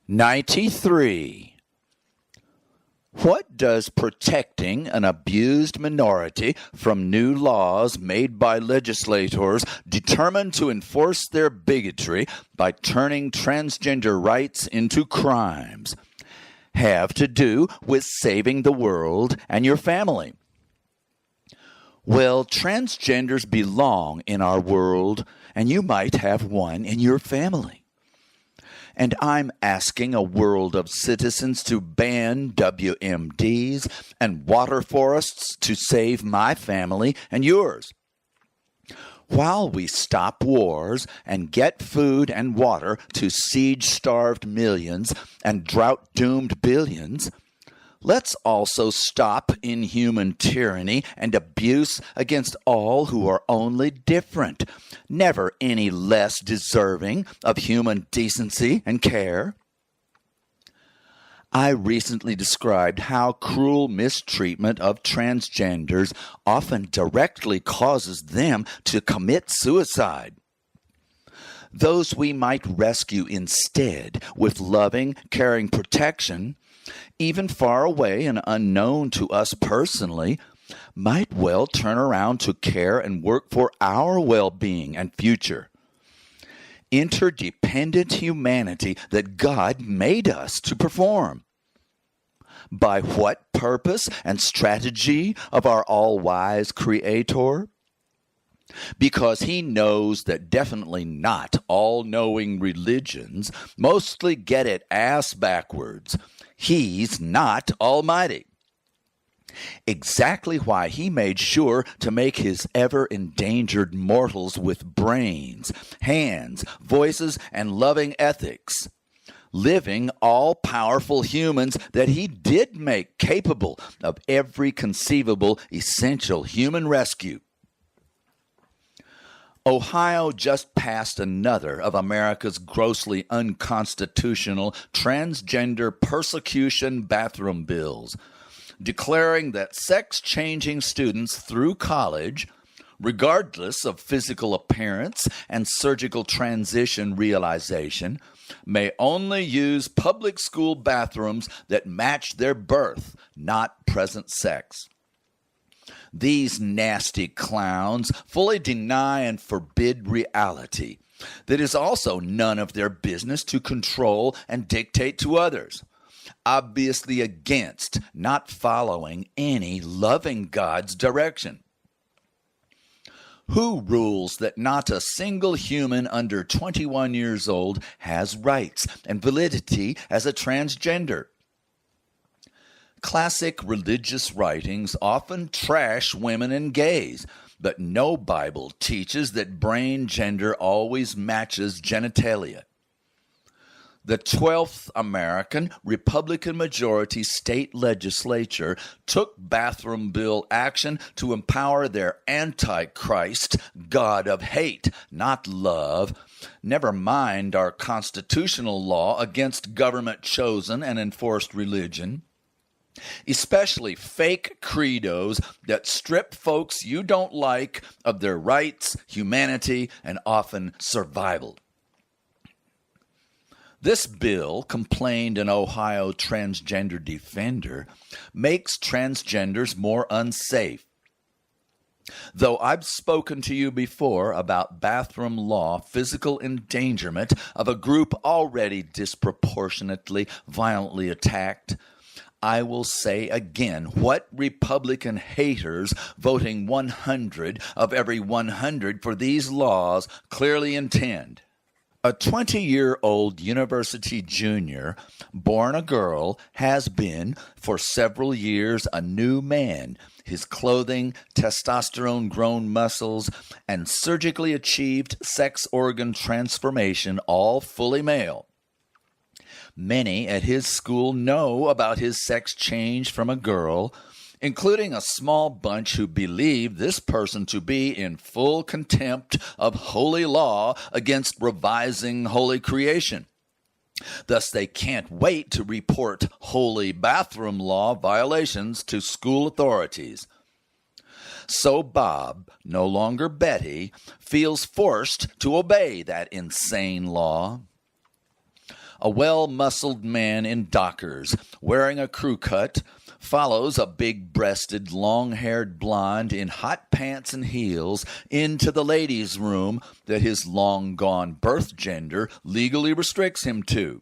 93. What does protecting an abused minority from new laws made by legislators determined to enforce their bigotry by turning transgender rights into crimes have to do with saving the world and your family? Well, transgenders belong in our world, and you might have one in your family. And I'm asking a world of citizens to ban WMDs and water forests to save my family and yours. While we stop wars and get food and water to siege-starved millions and drought-doomed billions, let's also stop inhuman tyranny and abuse against all who are only different, never any less deserving of human decency and care. I recently described how cruel mistreatment of transgenders often directly causes them to commit suicide. Those we might rescue instead with loving, caring protection, even far away and unknown to us personally, might well turn around to care and work for our well-being and future. Interdependent humanity that God made us to perform. By what purpose and strategy of our all-wise Creator? Because He knows that definitely not all-knowing religions mostly get it ass backwards. He's not almighty. Exactly why He made sure to make His ever-endangered mortals with brains, hands, voices, and loving ethics. Living, all-powerful humans that He did make capable of every conceivable essential human rescue. Ohio just passed another of America's grossly unconstitutional transgender persecution bathroom bills, declaring that sex-changing students through college, regardless of physical appearance and surgical transition realization, may only use public school bathrooms that match their birth, not present sex. These nasty clowns fully deny and forbid reality that is also none of their business to control and dictate to others, obviously against not following any loving God's direction. Who rules that not a single human under 21 years old has rights and validity as a transgender? Classic religious writings often trash women and gays, but no Bible teaches that brain gender always matches genitalia. The 12th American Republican majority state legislature took bathroom bill action to empower their Antichrist, God of hate, not love. Never mind our constitutional law against government-chosen and enforced religion. Especially fake credos that strip folks you don't like of their rights, humanity, and often survival. This bill, complained an Ohio transgender defender, makes transgenders more unsafe. Though I've spoken to you before about bathroom law physical endangerment of a group already disproportionately violently attacked, I will say again what Republican haters voting 100 of every 100 for these laws clearly intend. A 20-year-old university junior, born a girl, has been for several years a new man. His clothing, testosterone-grown muscles, and surgically achieved sex organ transformation all fully male. Many at his school know about his sex change from a girl, including a small bunch who believe this person to be in full contempt of holy law against revising holy creation. Thus, they can't wait to report holy bathroom law violations to school authorities. So Bob, no longer Betty, feels forced to obey that insane law. A well-muscled man in Dockers, wearing a crew cut, follows a big-breasted, long-haired blonde in hot pants and heels into the ladies' room that his long-gone birth gender legally restricts him to.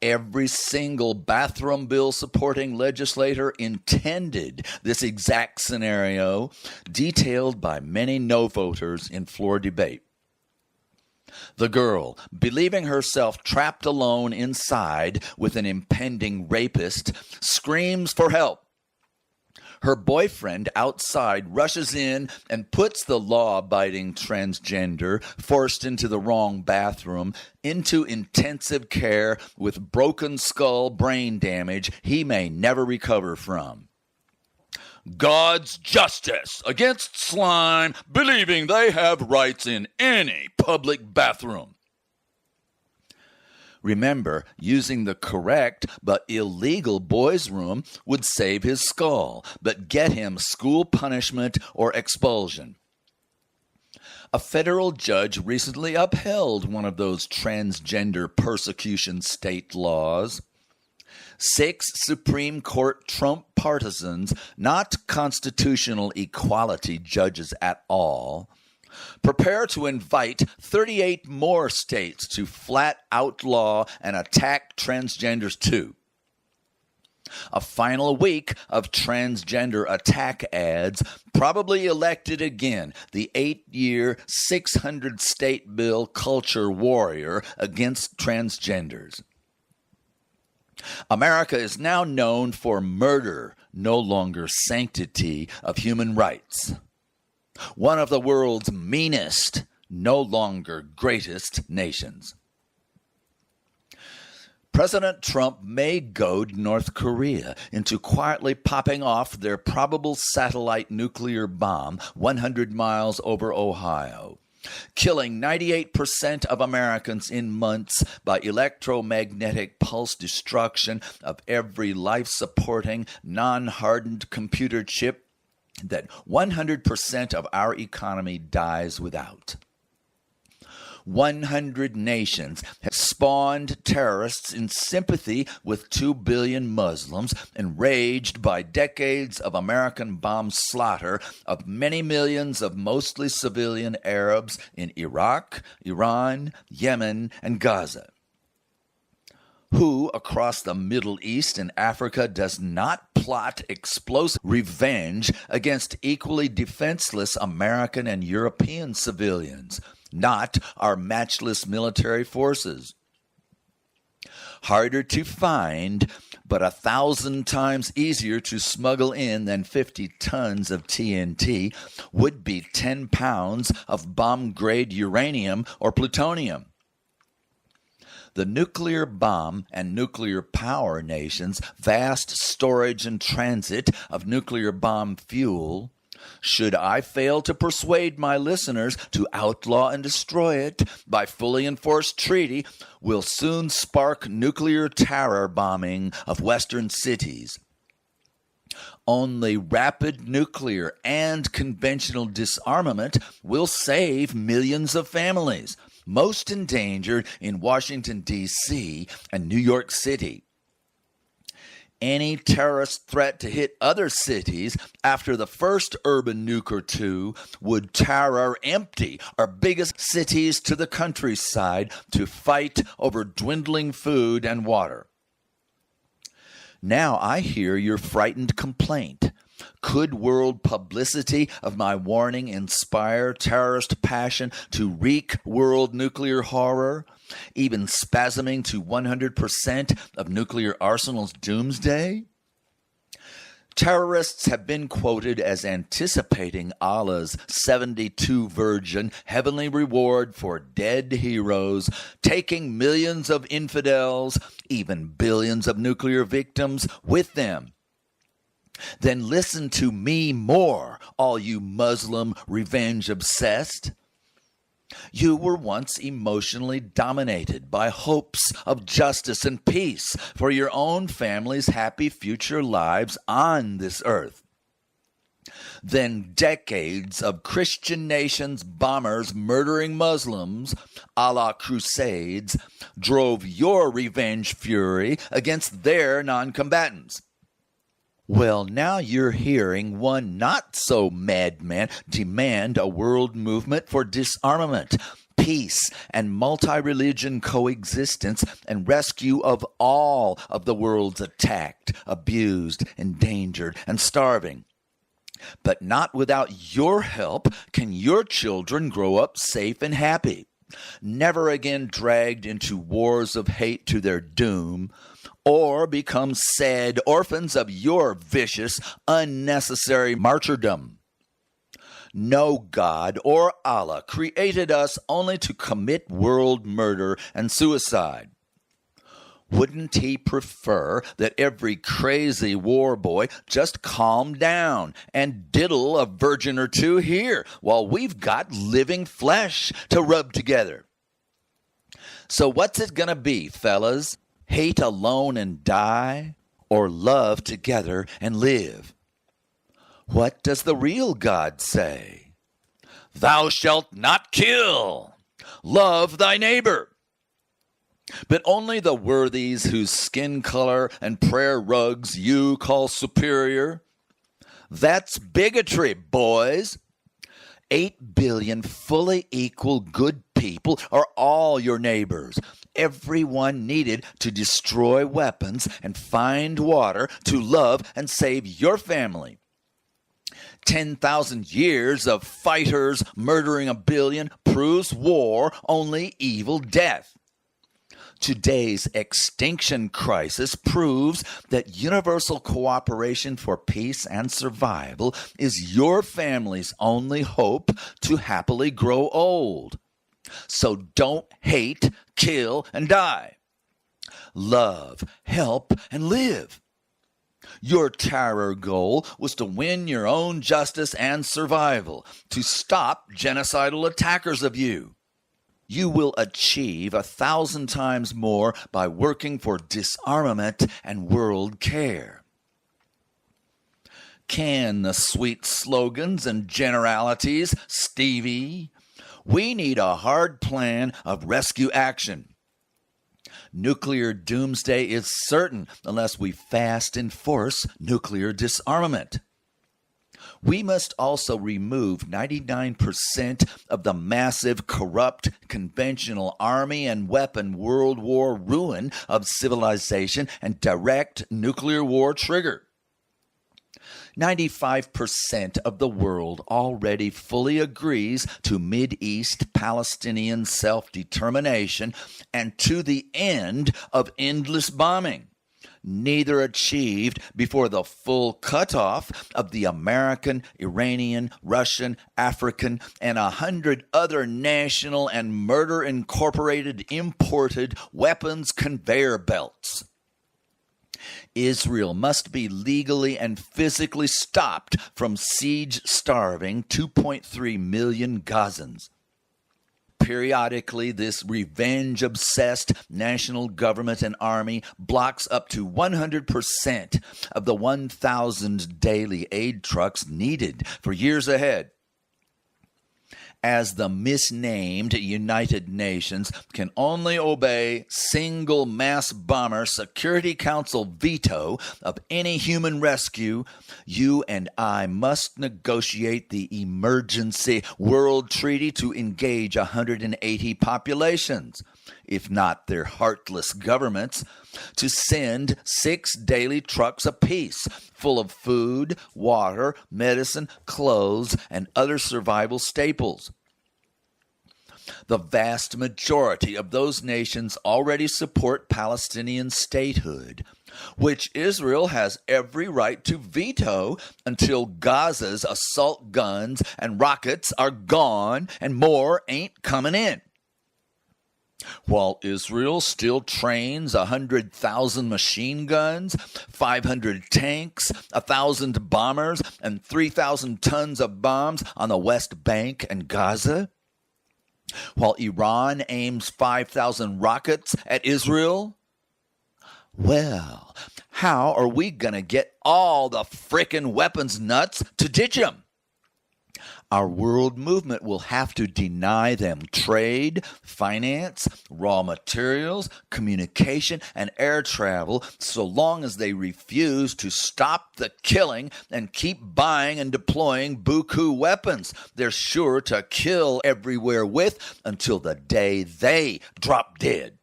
Every single bathroom bill supporting legislator intended this exact scenario, detailed by many no voters in floor debate. The girl, believing herself trapped alone inside with an impending rapist, screams for help. Her boyfriend outside rushes in and puts the law-abiding transgender, forced into the wrong bathroom, into intensive care with broken skull brain damage he may never recover from. God's justice against slime believing they have rights in any public bathroom. Remember, using the correct but illegal boys' room would save his skull, but get him school punishment or expulsion. A federal judge recently upheld one of those transgender persecution state laws. 6 Supreme Court Trump partisans, not constitutional equality judges at all, prepare to invite 38 more states to flat outlaw and attack transgenders too. A final week of transgender attack ads probably elected again the 8-year, 600-state bill culture warrior against transgenders. America is now known for murder, no longer sanctity of human rights. One of the world's meanest, no longer greatest nations. President Trump may goad North Korea into quietly popping off their probable satellite nuclear bomb 100 miles over Ohio, killing 98% of Americans in months by electromagnetic pulse destruction of every life-supporting, non-hardened computer chip that 100% of our economy dies without. 100 nations have spawned terrorists in sympathy with 2 billion Muslims, enraged by decades of American bomb slaughter of many millions of mostly civilian Arabs in Iraq, Iran, Yemen, and Gaza. Who across the Middle East and Africa does not plot explosive revenge against equally defenseless American and European civilians? Not our matchless military forces. Harder to find, but 1,000 times easier to smuggle in than 50 tons of TNT would be 10 pounds of bomb-grade uranium or plutonium. The nuclear bomb and nuclear power nations' vast storage and transit of nuclear bomb fuel, should I fail to persuade my listeners to outlaw and destroy it by fully enforced treaty, will soon spark nuclear terror bombing of Western cities. Only rapid nuclear and conventional disarmament will save millions of families, most endangered in Washington, D.C. and New York City. Any terrorist threat to hit other cities after the first urban nuke or two would terror empty our biggest cities to the countryside to fight over dwindling food and water. Now I hear your frightened complaint. Could world publicity of my warning inspire terrorist passion to wreak world nuclear horror, even spasming to 100% of nuclear arsenals' doomsday? Terrorists have been quoted as anticipating Allah's 72 virgin heavenly reward for dead heroes, taking millions of infidels, even billions of nuclear victims, with them. Then listen to me more, all you Muslim revenge-obsessed. You were once emotionally dominated by hopes of justice and peace for your own family's happy future lives on this earth. Then decades of Christian nations bombers murdering Muslims, a la Crusades, drove your revenge fury against their non-combatants. Well, now you're hearing one not-so-madman demand a world movement for disarmament, peace, and multi-religion coexistence and rescue of all of the world's attacked, abused, endangered, and starving. But not without your help can your children grow up safe and happy, never again dragged into wars of hate to their doom, or become sad orphans of your vicious, unnecessary martyrdom. No God or Allah created us only to commit world murder and suicide. Wouldn't he prefer that every crazy war boy just calm down and diddle a virgin or two here while we've got living flesh to rub together? So what's it gonna be, fellas? Hate alone and die, or love together and live? What does the real God say? Thou shalt not kill. Love thy neighbor. But only the worthies whose skin color and prayer rugs you call superior. That's bigotry, boys. 8 billion fully equal good people are all your neighbors. Everyone needed to destroy weapons and find water to love and save your family. 10,000 years of fighters murdering a billion proves war only evil death. Today's extinction crisis proves that universal cooperation for peace and survival is your family's only hope to happily grow old. So don't hate, kill, and die. Love, help, and live. Your terror goal was to win your own justice and survival, to stop genocidal attackers of you. You will achieve 1,000 times more by working for disarmament and world care. Can the sweet slogans and generalities, Stevie? We need a hard plan of rescue action. Nuclear doomsday is certain unless we fast enforce nuclear disarmament. We must also remove 99% of the massive, corrupt, conventional army and weapon world war ruin of civilization and direct nuclear war trigger. 95% of the world already fully agrees to Mideast Palestinian self-determination and to the end of endless bombing. Neither achieved before the full cutoff of the American, Iranian, Russian, African, and 100 other national and murder-incorporated imported weapons conveyor belts. Israel must be legally and physically stopped from siege-starving 2.3 million Gazans. Periodically, this revenge-obsessed national government and army blocks up to 100% of the 1,000 daily aid trucks needed for years ahead. As the misnamed United Nations can only obey single mass bomber Security Council veto of any human rescue, you and I must negotiate the emergency world treaty to engage 180 populations, if not their heartless governments, to send 6 daily trucks apiece full of food, water, medicine, clothes, and other survival staples. The vast majority of those nations already support Palestinian statehood, which Israel has every right to veto until Gaza's assault guns and rockets are gone and more ain't coming in. While Israel still trains 100,000 machine guns, 500 tanks, 1,000 bombers, and 3,000 tons of bombs on the West Bank and Gaza, while Iran aims 5,000 rockets at Israel? Well, How are we going to get all the frickin' weapons nuts to ditch them? Our world movement will have to deny them trade, finance, raw materials, communication, and air travel so long as they refuse to stop the killing and keep buying and deploying buku weapons they're sure to kill everywhere with until the day they drop dead.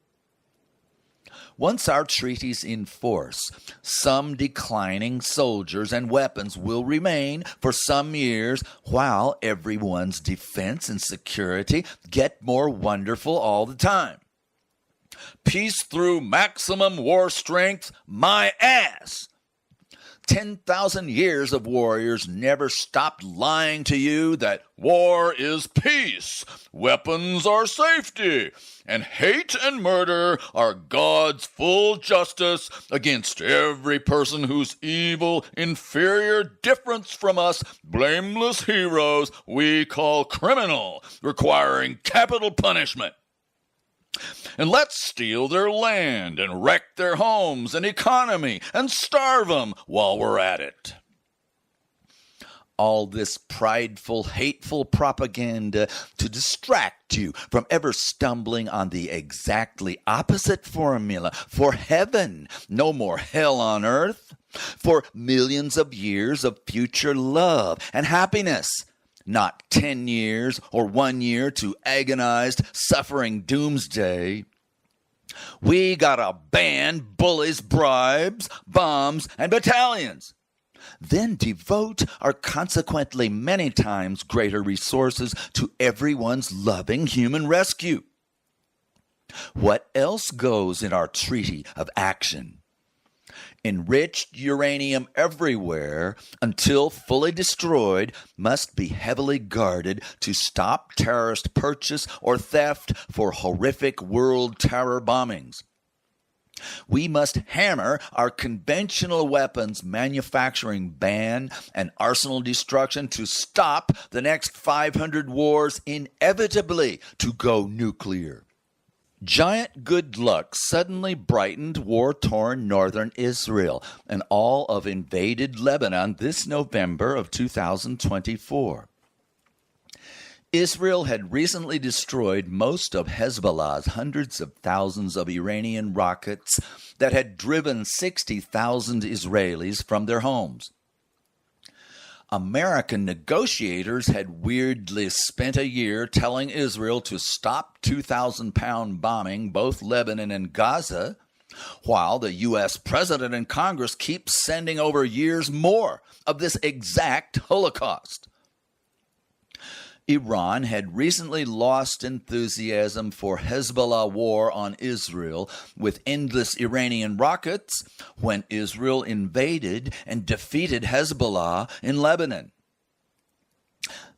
Once our treaty's in force, some declining soldiers and weapons will remain for some years while everyone's defense and security get more wonderful all the time. Peace through maximum war strength, my ass! 10,000 years of warriors never stopped lying to you that war is peace, weapons are safety, and hate and murder are God's full justice against every person whose evil, inferior difference from us, blameless heroes, we call criminal, requiring capital punishment. And let's steal their land and wreck their homes and economy and starve them while we're at it. All this prideful, hateful propaganda to distract you from ever stumbling on the exactly opposite formula for heaven, no more hell on earth, for millions of years of future love and happiness. Not 10 years or 1 year to agonized, suffering doomsday. We gotta ban bullies, bribes, bombs, and battalions. Then devote our consequently many times greater resources to everyone's loving human rescue. What else goes in our treaty of action? Enriched uranium everywhere, until fully destroyed, must be heavily guarded to stop terrorist purchase or theft for horrific world terror bombings. We must hammer our conventional weapons manufacturing ban and arsenal destruction to stop the next 500 wars inevitably to go nuclear. Giant good luck suddenly brightened war-torn northern Israel and all of invaded Lebanon this November of 2024. Israel had recently destroyed most of Hezbollah's hundreds of thousands of Iranian rockets that had driven 60,000 Israelis from their homes. American negotiators had weirdly spent a year telling Israel to stop 2,000-pound bombing both Lebanon and Gaza, while the U.S. President and Congress keep sending over years more of this exact Holocaust. Iran had recently lost enthusiasm for Hezbollah war on Israel with endless Iranian rockets when Israel invaded and defeated Hezbollah in Lebanon.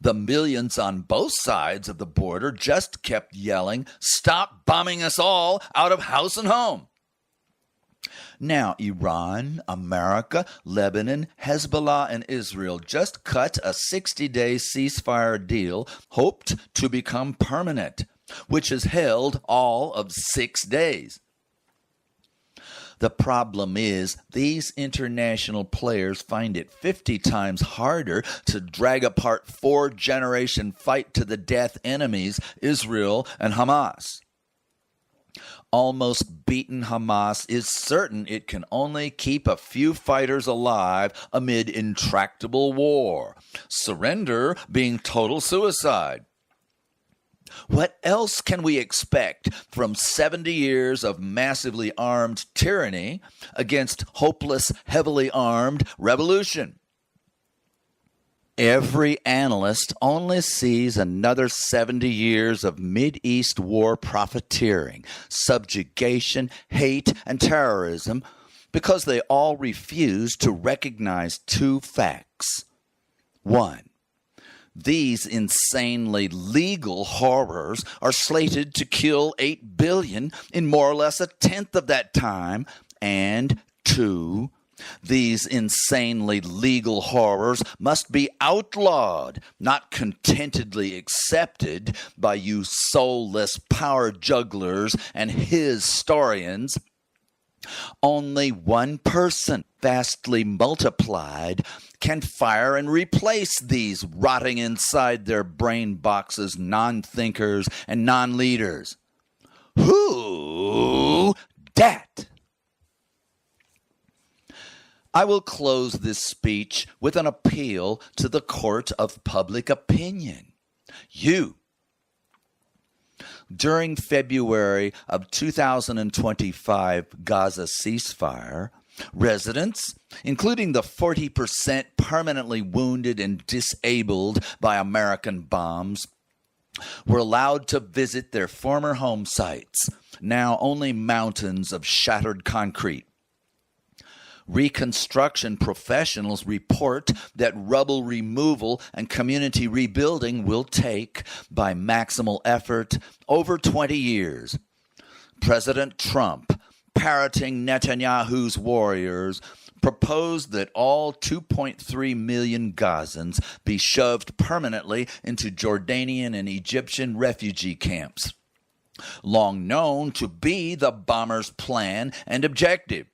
The millions on both sides of the border just kept yelling, "Stop bombing us all out of house and home." Now, Iran, America, Lebanon, Hezbollah, and Israel just cut a 60-day ceasefire deal hoped to become permanent, which has held all of 6 days. The problem is these international players find it 50 times harder to drag apart 4-generation fight-to-the-death enemies, Israel and Hamas. Almost beaten Hamas is certain it can only keep a few fighters alive amid intractable war, surrender being total suicide. What else can we expect from 70 years of massively armed tyranny against hopeless, heavily armed revolution? Every analyst only sees another 70 years of Mideast war profiteering, subjugation, hate, and terrorism because they all refuse to recognize two facts. One, these insanely legal horrors are slated to kill 8 billion in more or less a tenth of that time. And two, these insanely legal horrors must be outlawed, not contentedly accepted by you soulless power jugglers and historians Only one person, vastly multiplied, can fire and replace these rotting inside their brain boxes non-thinkers and non-leaders. Who dat? I will close this speech with an appeal to the court of public opinion. You. During February of 2025 Gaza ceasefire, residents, including the 40% permanently wounded and disabled by American bombs, were allowed to visit their former home sites, now only mountains of shattered concrete. Reconstruction professionals report that rubble removal and community rebuilding will take, by maximal effort, over 20 years. President Trump, parroting Netanyahu's warriors, proposed that all 2.3 million Gazans be shoved permanently into Jordanian and Egyptian refugee camps, long known to be the bombers' plan and objective.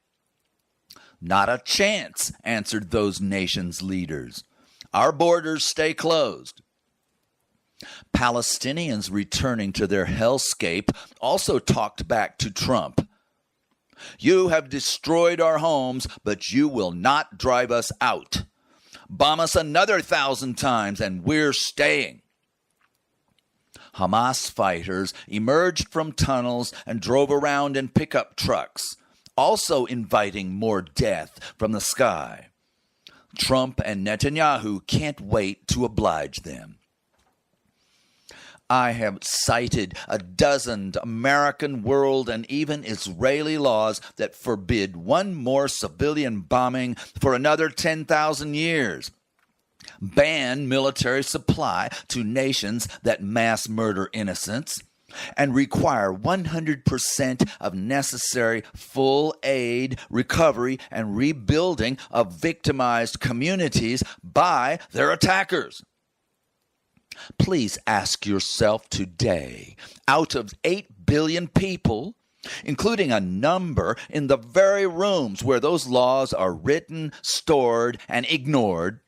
Not a chance, answered those nations' leaders. Our borders stay closed. Palestinians returning to their hellscape also talked back to Trump. You have destroyed our homes, but you will not drive us out. Bomb us another 1,000 times and we're staying. Hamas fighters emerged from tunnels and drove around in pickup trucks, also inviting more death from the sky. Trump and Netanyahu can't wait to oblige them. I have cited a dozen American, world, and even Israeli laws that forbid one more civilian bombing for another 10,000 years. Ban military supply to nations that mass murder innocents, and require 100% of necessary full aid, recovery, and rebuilding of victimized communities by their attackers. Please ask yourself today, out of 8 billion people, including a number in the very rooms where those laws are written, stored, and ignored,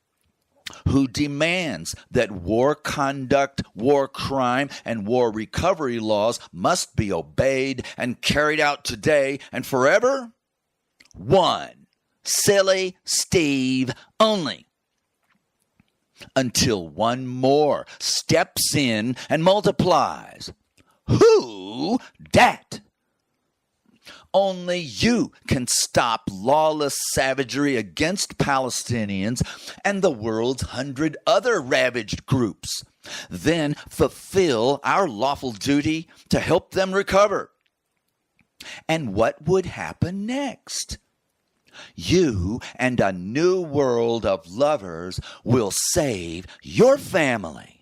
who demands that war conduct, war crime, and war recovery laws must be obeyed and carried out today and forever? One, silly Steve only. Until one more steps in and multiplies. Who dat? Only you can stop lawless savagery against Palestinians and the world's 100 other ravaged groups. Then fulfill our lawful duty to help them recover. And what would happen next? You and a new world of lovers will save your family.